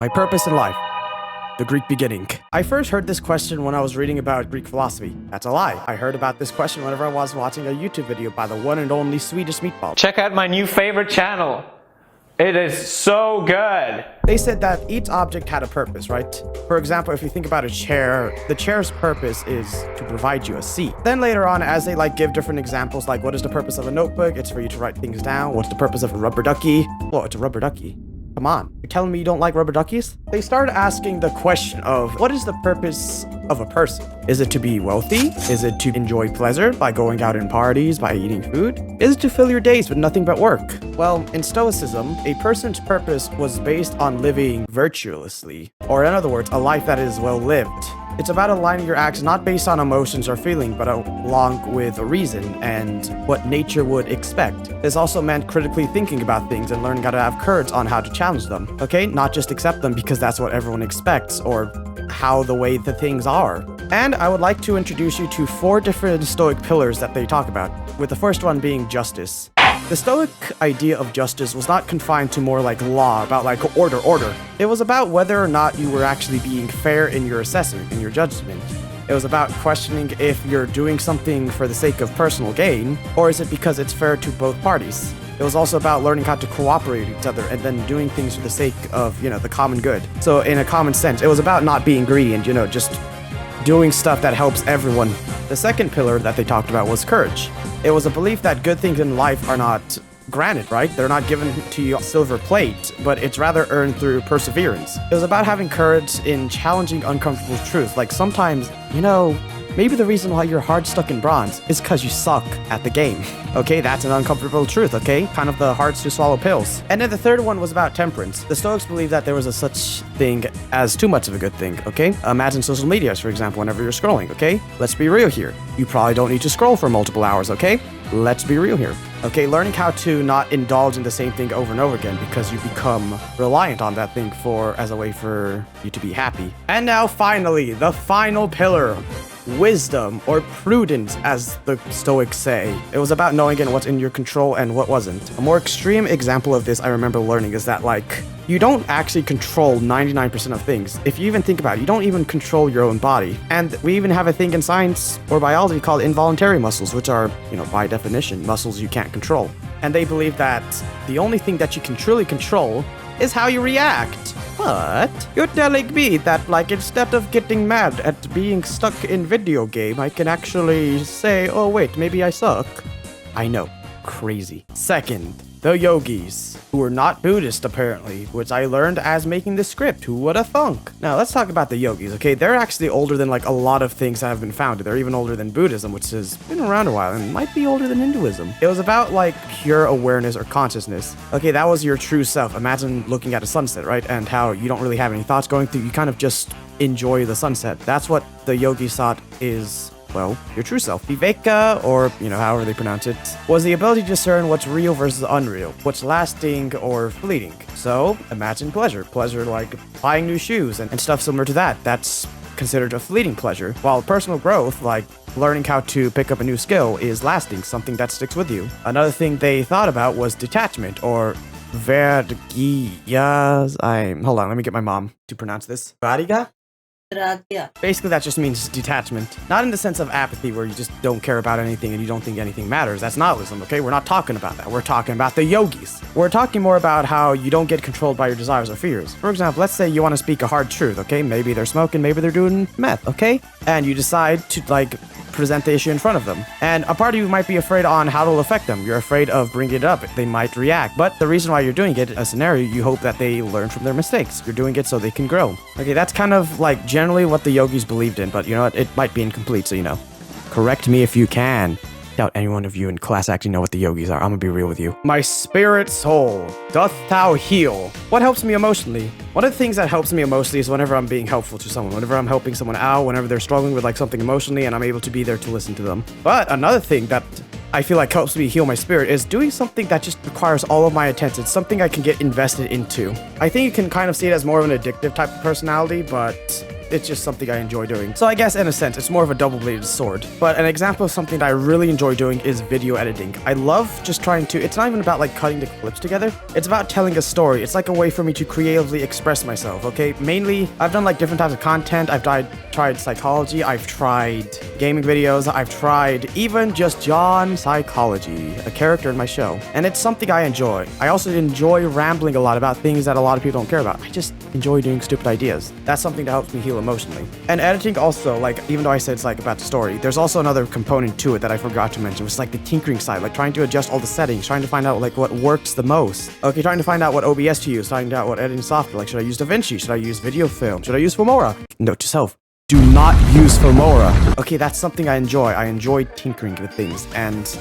My purpose in life. The Greek beginning. I first heard this question when I was reading about Greek philosophy. That's a lie. I heard about this question whenever I was watching a YouTube video by the one and only Swedish Meatball. Check out my new favorite channel. It is so good. They said that each object had a purpose, right? For example, if you think about a chair, the chair's purpose is to provide you a seat. Then later on, as they give different examples, like what is the purpose of a notebook? It's for you to write things down. What's the purpose of a rubber ducky? Well, it's a rubber ducky. Come on, you're telling me you don't like rubber duckies? They started asking the question of what is the purpose of a person? Is it to be wealthy? Is it to enjoy pleasure by going out in parties, by eating food? Is it to fill your days with nothing but work? Well, in Stoicism, a person's purpose was based on living virtuously, or in other words, a life that is well lived. It's about aligning your acts not based on emotions or feeling, but along with reason and what nature would expect. This also meant critically thinking about things and learning how to have courage on how to challenge them, okay? Not just accept them because that's what everyone expects or how the way the things are. And I would like to introduce you to 4 different Stoic pillars that they talk about, with the first one being justice. The Stoic idea of justice was not confined to more like law, about like order. It was about whether or not you were actually being fair in your assessment, in your judgment. It was about questioning if you're doing something for the sake of personal gain, or is it because it's fair to both parties. It was also about learning how to cooperate with each other and then doing things for the sake of, the common good. So in a common sense, it was about not being greedy and, just doing stuff that helps everyone. The second pillar that they talked about was courage. It was a belief that good things in life are not granted, right? They're not given to you on silver plate, but it's rather earned through perseverance. It was about having courage in challenging uncomfortable truths. Like sometimes, maybe the reason why your heart's stuck in bronze is because you suck at the game. Okay, that's an uncomfortable truth, okay? Kind of the hard to swallow pills. And then the third one was about temperance. The Stoics believed that there was a such thing as too much of a good thing, okay? Imagine social medias, for example, whenever you're scrolling, okay? Let's be real here. You probably don't need to scroll for multiple hours, okay? Let's be real here. Okay, learning how to not indulge in the same thing over and over again because you become reliant on that thing as a way for you to be happy. And now finally, the final pillar. Wisdom, or prudence, as the Stoics say. It was about knowing what's in your control and what wasn't. A more extreme example of this I remember learning is that, you don't actually control 99% of things. If you even think about it, you don't even control your own body. And we even have a thing in science or biology called involuntary muscles, which are, by definition, muscles you can't control. And they believe that the only thing that you can truly control is how you react. What? You're telling me that, instead of getting mad at being stuck in video game, I can actually say, oh wait, maybe I suck? I know. Crazy. Second, the yogis, who were not Buddhist apparently, which I learned as making this script. Who would have thunk? Now let's talk about the yogis, okay? They're actually older than a lot of things that have been founded. They're even older than Buddhism, which has been around a while and might be older than Hinduism. It was about pure awareness or consciousness. Okay, that was your true self. Imagine looking at a sunset, right? And how you don't really have any thoughts going through. You kind of just enjoy the sunset. That's what the yogis thought is, well, your true self. Viveka, or, however they pronounce it, was the ability to discern what's real versus unreal, what's lasting or fleeting. So, imagine pleasure. Pleasure like buying new shoes and stuff similar to that. That's considered a fleeting pleasure. While personal growth, like learning how to pick up a new skill, is lasting, something that sticks with you. Another thing they thought about was detachment, or vergiyas. Hold on, let me get my mom to pronounce this. Variga? Basically, that just means detachment. Not in the sense of apathy, where you just don't care about anything and you don't think anything matters. That's nihilism, okay? We're not talking about that. We're talking about the yogis. We're talking more about how you don't get controlled by your desires or fears. For example, let's say you want to speak a hard truth, okay? Maybe they're smoking, maybe they're doing meth, okay? And you decide to, present the issue in front of them. And a part of you might be afraid on how it'll affect them. You're afraid of bringing it up. They might react. But the reason why you're doing it, a scenario, you hope that they learn from their mistakes. You're doing it so they can grow. Okay, that's kind of generally what the yogis believed in, but you know what? It might be incomplete, so correct me if you can. Doubt any one of you in class actually know what the yogis are. I'm gonna be real with you. My spirit soul, doth thou heal? What helps me emotionally? One of the things that helps me emotionally is whenever I'm being helpful to someone, whenever I'm helping someone out, whenever they're struggling with something emotionally and I'm able to be there to listen to them. But another thing that I feel helps me heal my spirit is doing something that just requires all of my attention, something I can get invested into. I think you can kind of see it as more of an addictive type of personality, but It's just something I enjoy doing. So I guess in a sense, it's more of a double-bladed sword. But an example of something that I really enjoy doing is video editing. I love just trying to, it's not even about like cutting the clips together. It's about telling a story. It's like a way for me to creatively express myself, okay? Mainly, I've done like different types of content. I've tried psychology. I've tried gaming videos. I've tried even just John Psychology, a character in my show. And it's something I enjoy. I also enjoy rambling a lot about things that a lot of people don't care about. I just enjoy doing stupid ideas. That's something that helps me heal emotionally. And editing also, like, even though I said it's like about the story, there's also another component to it that I forgot to mention, which is like the tinkering side, like trying to adjust all the settings, trying to find out like what works the most. Okay, trying to find out what OBS to use, finding out what editing software, like should I use DaVinci, should I use Video Film, should I use Filmora? Note to self, do not use Filmora. Okay, that's something I enjoy. I enjoy tinkering with things, and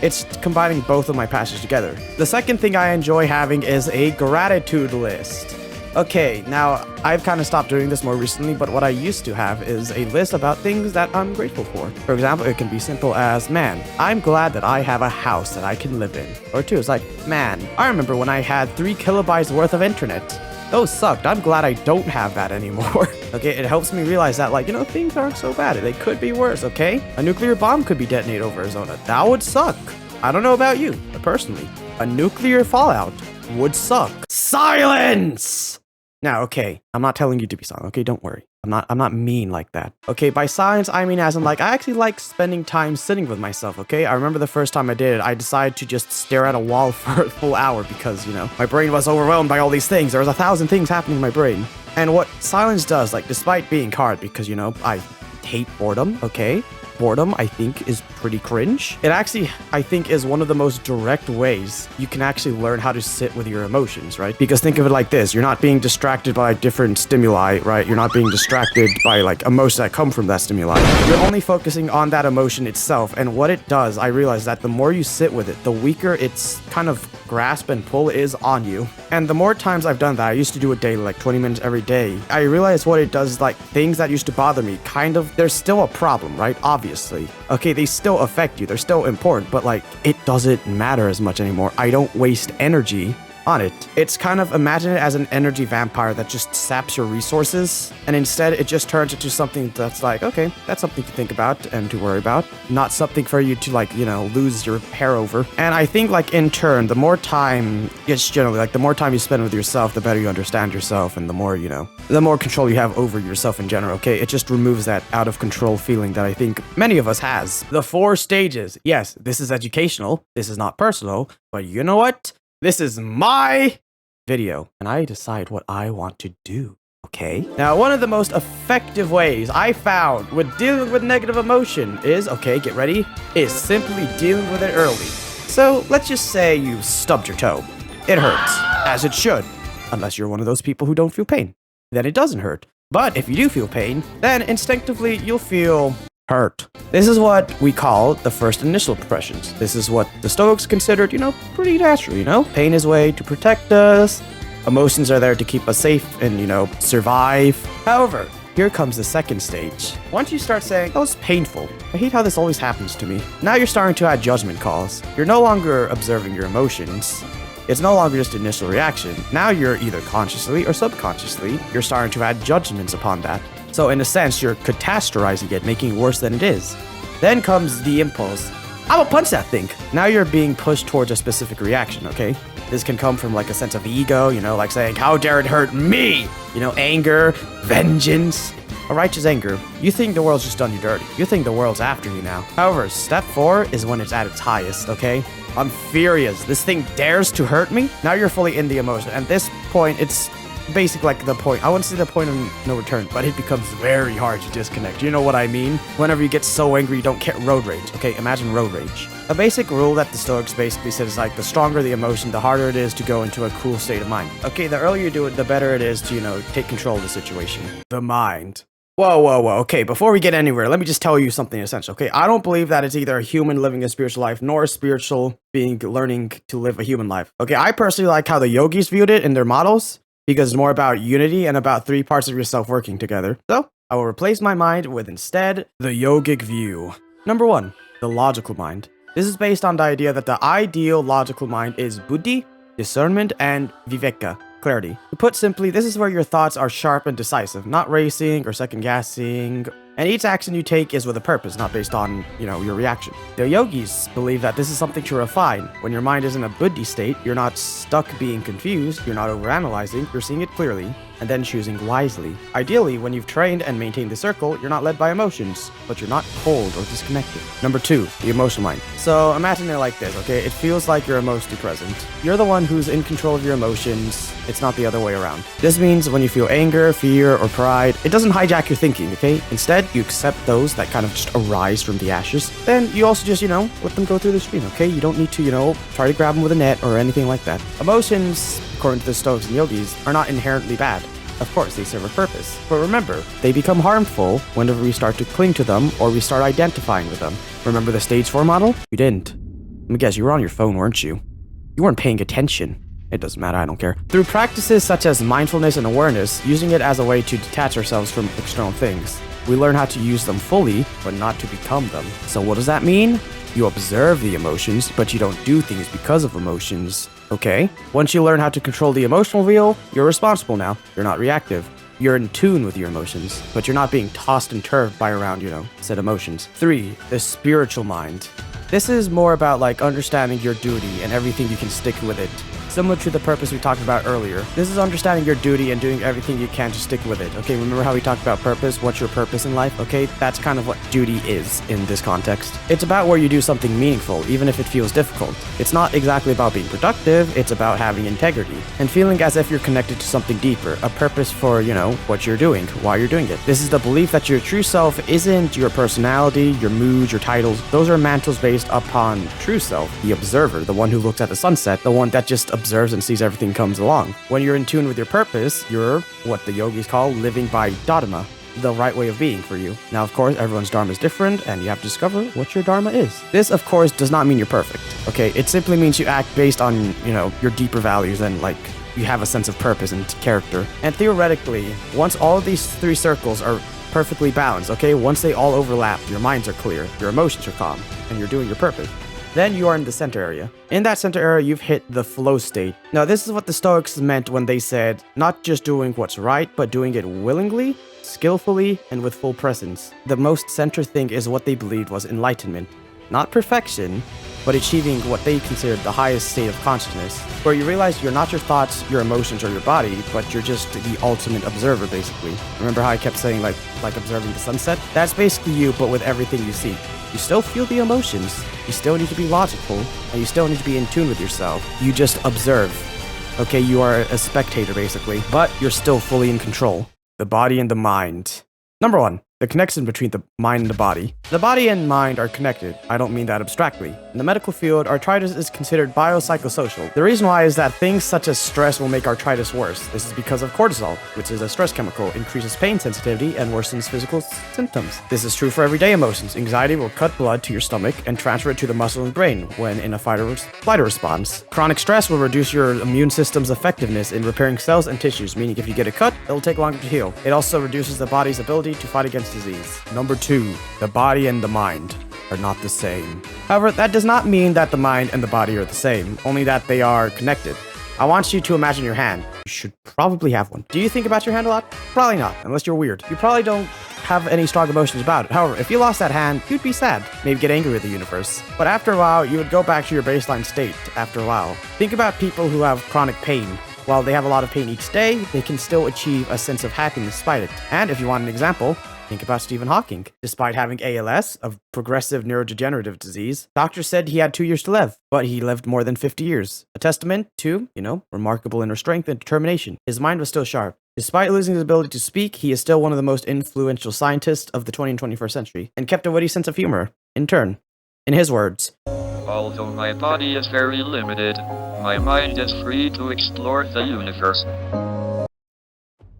it's combining both of my passions together. The second thing I enjoy having is a gratitude list. Okay, now I've kind of stopped doing this more recently, but what I used to have is a list about things that I'm grateful for. For example, it can be simple as, man, I'm glad that I have a house that I can live in. Or two, it's like, man, I remember when I had 3 kilobytes worth of internet. Those sucked. I'm glad I don't have that anymore. Okay, it helps me realize that, like, you know, things aren't so bad. They could be worse, okay? A nuclear bomb could be detonated over Arizona. That would suck. I don't know about you, but personally, a nuclear fallout would suck. Silence! Now, okay, I'm not telling you to be silent, okay? Don't worry. I'm not mean like that. Okay, by silence, I mean as in like, I actually like spending time sitting with myself, okay? I remember the first time I did it, I decided to just stare at a wall for a full hour because, you know, my brain was overwhelmed by all these things. There was 1,000 things happening in my brain. And what silence does, like, despite being hard, because, you know, I hate boredom, okay? Boredom, I think, is pretty cringe. It actually, I think, is one of the most direct ways you can actually learn how to sit with your emotions, right? Because think of it like this. You're not being distracted by different stimuli, right? You're not being distracted by, like, emotions that come from that stimuli. You're only focusing on that emotion itself. And what it does, I realize that the more you sit with it, the weaker its kind of grasp and pull is on you. And the more times I've done that, I used to do it daily, like 20 minutes every day. I realized what it does, like, things that used to bother me, kind of, there's still a problem, right? Obviously. Okay, they still affect you. They're still important, but like, it doesn't matter as much anymore. I don't waste energy on it. It's kind of, imagine it as an energy vampire that just saps your resources, and instead it just turns into something that's like, okay, that's something to think about and to worry about, not something for you to, like, you know, lose your hair over. And I think, like, in turn, the more time, it's generally like the more time you spend with yourself, the better you understand yourself, and the more, you know, the more control you have over yourself in general, okay? It just removes that out of control feeling that I think many of us has. The 4 stages. Yes, this is educational, this is not personal, but you know what? This is my video, and I decide what I want to do, okay? Now, one of the most effective ways I found with dealing with negative emotion is, okay, get ready, is simply dealing with it early. So, let's just say you stubbed your toe. It hurts, as it should, unless you're one of those people who don't feel pain. Then it doesn't hurt. But if you do feel pain, then instinctively you'll feel hurt. This is what we call the first initial impressions. This is what the Stoics considered, you know, pretty natural, you know? Pain is a way to protect us. Emotions are there to keep us safe and, you know, survive. However, here comes the second stage. Once you start saying, that was painful, I hate how this always happens to me. Now you're starting to add judgment calls. You're no longer observing your emotions. It's no longer just initial reaction. Now you're either consciously or subconsciously, you're starting to add judgments upon that. So in a sense, you're catastrophizing it, making it worse than it is. Then comes the impulse. I'm gonna punch that thing. Now you're being pushed towards a specific reaction, okay? This can come from like a sense of ego, you know, like saying, how dare it hurt me? You know, anger, vengeance, a righteous anger. You think the world's just done you dirty. You think the world's after you now. However, step 4 is when it's at its highest, okay? I'm furious. This thing dares to hurt me? Now you're fully in the emotion. At this point, it's basically like the point. I wouldn't say the point of no return, but it becomes very hard to disconnect. You know what I mean? Whenever you get so angry, you don't care. Road rage. Okay, imagine road rage. A basic rule that the Stoics basically said is like the stronger the emotion, the harder it is to go into a cool state of mind. Okay, the earlier you do it, the better it is to, you know, take control of the situation. The mind. Whoa. Okay, before we get anywhere, let me just tell you something essential, okay? I don't believe that it's either a human living a spiritual life, nor a spiritual being learning to live a human life. Okay, I personally like how the yogis viewed it in their models, because it's more about unity and about 3 parts of yourself working together. So, I will replace my mind with instead the yogic view. Number 1, the logical mind. This is based on the idea that the ideal logical mind is buddhi, discernment, and viveka, clarity. To put simply, this is where your thoughts are sharp and decisive, not racing or second guessing. And each action you take is with a purpose, not based on, your reaction. The yogis believe that this is something to refine. When your mind is in a buddhi state, you're not stuck being confused, you're not overanalyzing, you're seeing it clearly, and then choosing wisely. Ideally, when you've trained and maintained the circle, you're not led by emotions, but you're not cold or disconnected. Number 2, the emotional mind. So imagine it like this, okay? It feels like you're emotionally present. You're the one who's in control of your emotions. It's not the other way around. This means when you feel anger, fear, or pride, it doesn't hijack your thinking, okay? Instead, you accept those that kind of just arise from the ashes. Then you also just, let them go through the stream, okay? You don't need to, try to grab them with a net or anything like that. Emotions, according to the Stoics and Yogis, are not inherently bad. Of course, they serve a purpose. But remember, they become harmful whenever we start to cling to them or we start identifying with them. Remember the stage 4 model? You didn't. Let me guess, you were on your phone, weren't you? You weren't paying attention. It doesn't matter, I don't care. Through practices such as mindfulness and awareness, using it as a way to detach ourselves from external things, we learn how to use them fully, but not to become them. So what does that mean? You observe the emotions, but you don't do things because of emotions. Okay? Once you learn how to control the emotional wheel, you're responsible now. You're not reactive. You're in tune with your emotions, but you're not being tossed and turned by around, said emotions. 3, the spiritual mind. This is more about understanding your duty and everything you can stick with it. Similar to the purpose we talked about earlier. This is understanding your duty and doing everything you can to stick with it. Okay, remember how we talked about purpose? What's your purpose in life? Okay, that's kind of what duty is in this context. It's about where you do something meaningful, even if it feels difficult. It's not exactly about being productive, it's about having integrity and feeling as if you're connected to something deeper, a purpose for, what you're doing, why you're doing it. This is the belief that your true self isn't your personality, your moods, your titles. Those are mantles based upon true self, the observer, the one who looks at the sunset, the one that just observes and sees everything comes along. When you're in tune with your purpose, you're what the yogis call living by dharma, the right way of being for you. Now, of course, everyone's dharma is different, and you have to discover what your dharma is. This, of course, does not mean you're perfect, okay? It simply means you act based on, your deeper values and, you have a sense of purpose and character. And theoretically, once all of these 3 circles are perfectly balanced, okay? Once they all overlap, your minds are clear, your emotions are calm, and you're doing your purpose. Then you are in the center area. In that center area, you've hit the flow state. Now, this is what the Stoics meant when they said, not just doing what's right, but doing it willingly, skillfully, and with full presence. The most center thing is what they believed was enlightenment. Not perfection, but achieving what they considered the highest state of consciousness, where you realize you're not your thoughts, your emotions, or your body, but you're just the ultimate observer, basically. Remember how I kept saying, like observing the sunset? That's basically you, but with everything you see. You still feel the emotions, you still need to be logical, and you still need to be in tune with yourself. You just observe. Okay, you are a spectator, basically, but you're still fully in control. The body and the mind. Number 1. The connection between the mind and the body. The body and mind are connected. I don't mean that abstractly. In the medical field, arthritis is considered biopsychosocial. The reason why is that things such as stress will make arthritis worse. This is because of cortisol, which is a stress chemical, increases pain sensitivity and worsens physical symptoms. This is true for everyday emotions. Anxiety will cut blood to your stomach and transfer it to the muscle and brain when in a fight or flight response. Chronic stress will reduce your immune system's effectiveness in repairing cells and tissues, meaning if you get a cut, it'll take longer to heal. It also reduces the body's ability to fight against disease. Number 2, the body and the mind are not the same. However, that does not mean that the mind and the body are the same, only that they are connected. I want you to imagine your hand. You should probably have one. Do you think about your hand a lot? Probably not, unless you're weird. You probably don't have any strong emotions about it. However, if you lost that hand, you'd be sad, maybe get angry with the universe. But after a while, you would go back to your baseline state after a while. Think about people who have chronic pain. While they have a lot of pain each day, they can still achieve a sense of happiness despite it. And if you want an example, think about Stephen Hawking. Despite having ALS, a progressive neurodegenerative disease, doctors said he had 2 years to live, but he lived more than 50 years. A testament to, remarkable inner strength and determination. His mind was still sharp. Despite losing his ability to speak, he is still one of the most influential scientists of the 20th and 21st century, and kept a witty sense of humor. In turn, in his words, although my body is very limited, my mind is free to explore the universe.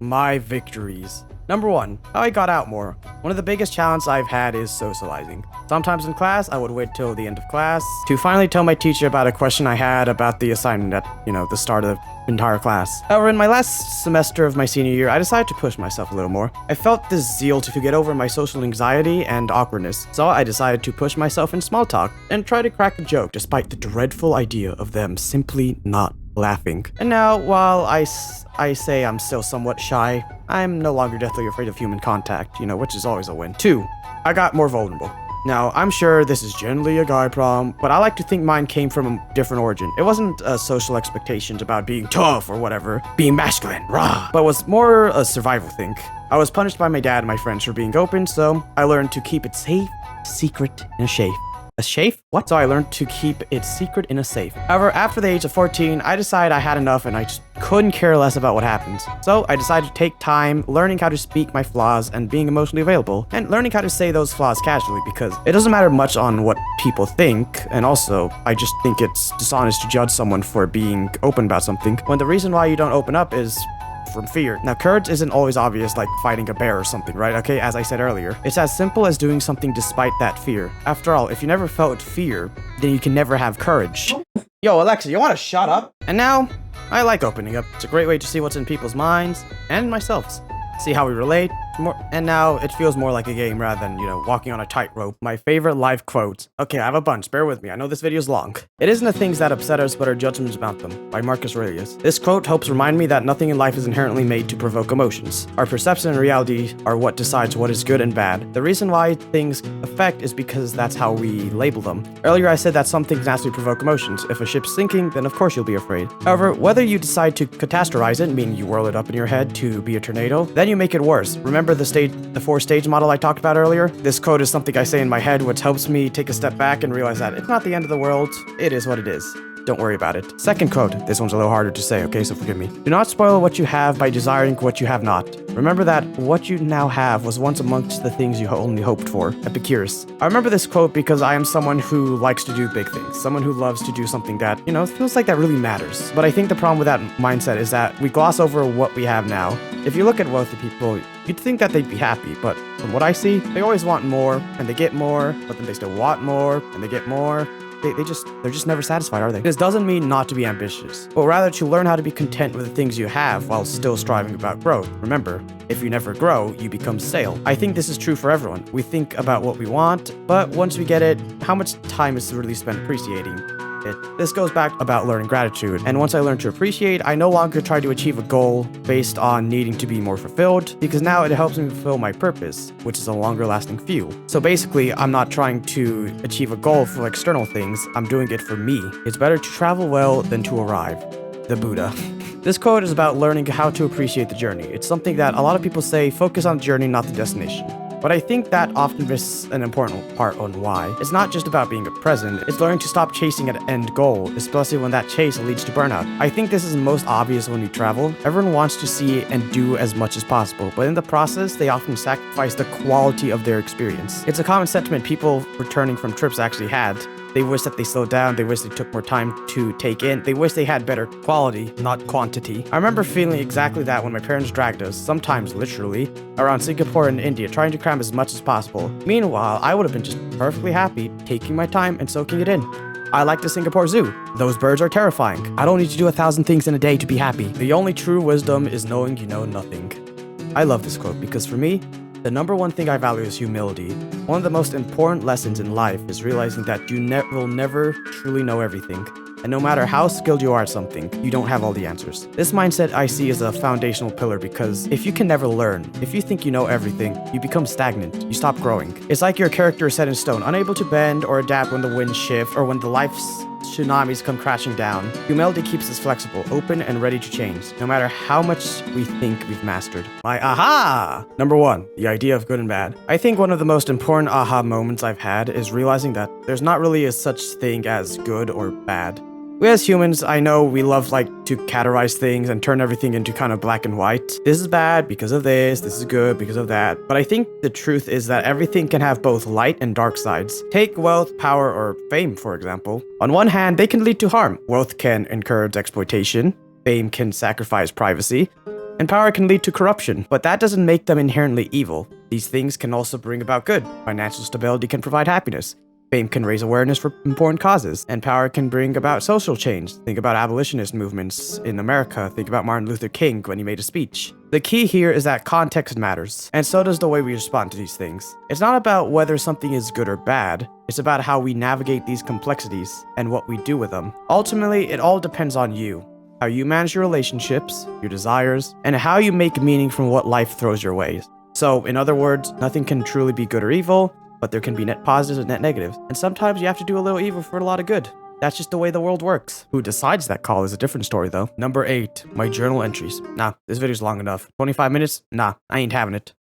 My victories. Number 1, how I got out more. One of the biggest challenges I've had is socializing. Sometimes in class, I would wait till the end of class to finally tell my teacher about a question I had about the assignment at, the start of the entire class. However, in my last semester of my senior year, I decided to push myself a little more. I felt this zeal to get over my social anxiety and awkwardness, so I decided to push myself in small talk and try to crack a joke despite the dreadful idea of them simply not laughing. And now, while I say I'm still somewhat shy, I'm no longer deathly afraid of human contact, which is always a win. 2, I got more vulnerable. Now, I'm sure this is generally a guy problem, but I like to think mine came from a different origin. It wasn't social expectations about being tough or whatever, being masculine, rah, but was more a survival thing. I was punished by my dad and my friends for being open, so I learned to keep it safe, secret, in a safe. A safe? What? So I learned to keep it secret in a safe. However, after the age of 14, I decided I had enough and I just couldn't care less about what happens. So I decided to take time learning how to speak my flaws and being emotionally available, and learning how to say those flaws casually, because it doesn't matter much on what people think, and also, I just think it's dishonest to judge someone for being open about something, when the reason why you don't open up is from fear. Now, courage isn't always obvious like fighting a bear or something, right? Okay, as I said earlier, it's as simple as doing something despite that fear. After all, if you never felt fear, then you can never have courage. Yo, Alexa, you wanna shut up? And now, I like opening up. It's a great way to see what's in people's minds, and myself's. See how we relate, and now it feels more like a game rather than, walking on a tightrope. My favorite life quotes. Okay, I have a bunch, bear with me, I know this video's long. It isn't the things that upset us, but our judgments about them, by Marcus Aurelius. This quote helps remind me that nothing in life is inherently made to provoke emotions. Our perception and reality are what decides what is good and bad. The reason why things affect is because that's how we label them. Earlier I said that some things naturally provoke emotions. If a ship's sinking, then of course you'll be afraid. However, whether you decide to catastrophise it, meaning you whirl it up in your head to be a tornado, then you make it worse. Remember the 4-stage model I talked about earlier? This quote is something I say in my head, which helps me take a step back and realize that it's not the end of the world. It is what it is. Don't worry about it. Second quote. This one's a little harder to say, okay, so forgive me. Do not spoil what you have by desiring what you have not. Remember that what you now have was once amongst the things you only hoped for. Epicurus. I remember this quote because I am someone who likes to do big things. Someone who loves to do something that, feels like that really matters. But I think the problem with that mindset is that we gloss over what we have now. If you look at wealthy people, you'd think that they'd be happy, but from what I see, they always want more, and they get more, but then they still want more, and they get more. They're just never satisfied, are they? This doesn't mean not to be ambitious, but rather to learn how to be content with the things you have while still striving about growth. Remember, if you never grow, you become stale. I think this is true for everyone. We think about what we want, but once we get it, how much time is really spent appreciating it? This goes back about learning gratitude, and once I learned to appreciate, I no longer try to achieve a goal based on needing to be more fulfilled, because now it helps me fulfill my purpose, which is a longer lasting fuel. So basically, I'm not trying to achieve a goal for external things, I'm doing it for me. It's better to travel well than to arrive. The Buddha. This quote is about learning how to appreciate the journey. It's something that a lot of people say, focus on the journey, not the destination. But I think that often misses an important part on why. It's not just about being present, it's learning to stop chasing an end goal, especially when that chase leads to burnout. I think this is most obvious when you travel. Everyone wants to see and do as much as possible, but in the process, they often sacrifice the quality of their experience. It's a common sentiment people returning from trips actually had. They wish that they slowed down, they wish they took more time to take in, they wish they had better quality, not quantity. I remember feeling exactly that when my parents dragged us, sometimes literally, around Singapore and India, trying to cram as much as possible. Meanwhile, I would have been just perfectly happy, taking my time and soaking it in. I like the Singapore Zoo. Those birds are terrifying. I don't need to do 1,000 things in a day to be happy. The only true wisdom is knowing you know nothing. I love this quote because for me, the number one thing I value is humility. One of the most important lessons in life is realizing that you will never truly know everything. And no matter how skilled you are at something, you don't have all the answers. This mindset I see as a foundational pillar because if you can never learn, if you think you know everything, you become stagnant, you stop growing. It's like your character is set in stone, unable to bend or adapt when the winds shift or when the life's tsunamis come crashing down. Humility keeps us flexible, open, and ready to change, no matter how much we think we've mastered. My aha! Number 1, the idea of good and bad. I think one of the most important aha moments I've had is realizing that there's not really a such thing as good or bad. We as humans, I know we love to categorize things and turn everything into kind of black and white. This is bad because of this is good because of that. But I think the truth is that everything can have both light and dark sides. Take wealth, power, or fame, for example. On one hand, they can lead to harm. Wealth can encourage exploitation, fame can sacrifice privacy, and power can lead to corruption. But that doesn't make them inherently evil. These things can also bring about good. Financial stability can provide happiness. Fame can raise awareness for important causes, and power can bring about social change. Think about abolitionist movements in America. Think about Martin Luther King when he made a speech. The key here is that context matters, and so does the way we respond to these things. It's not about whether something is good or bad, it's about how we navigate these complexities and what we do with them. Ultimately, it all depends on you. how you manage your relationships, your desires, and how you make meaning from what life throws your way. So, in other words, nothing can truly be good or evil, but there can be net positives and net negatives. And sometimes you have to do a little evil for a lot of good. That's just the way the world works. Who decides that call is a different story, though. Number 8, my journal entries. Nah, this video's long enough. 25 minutes? Nah, I ain't having it.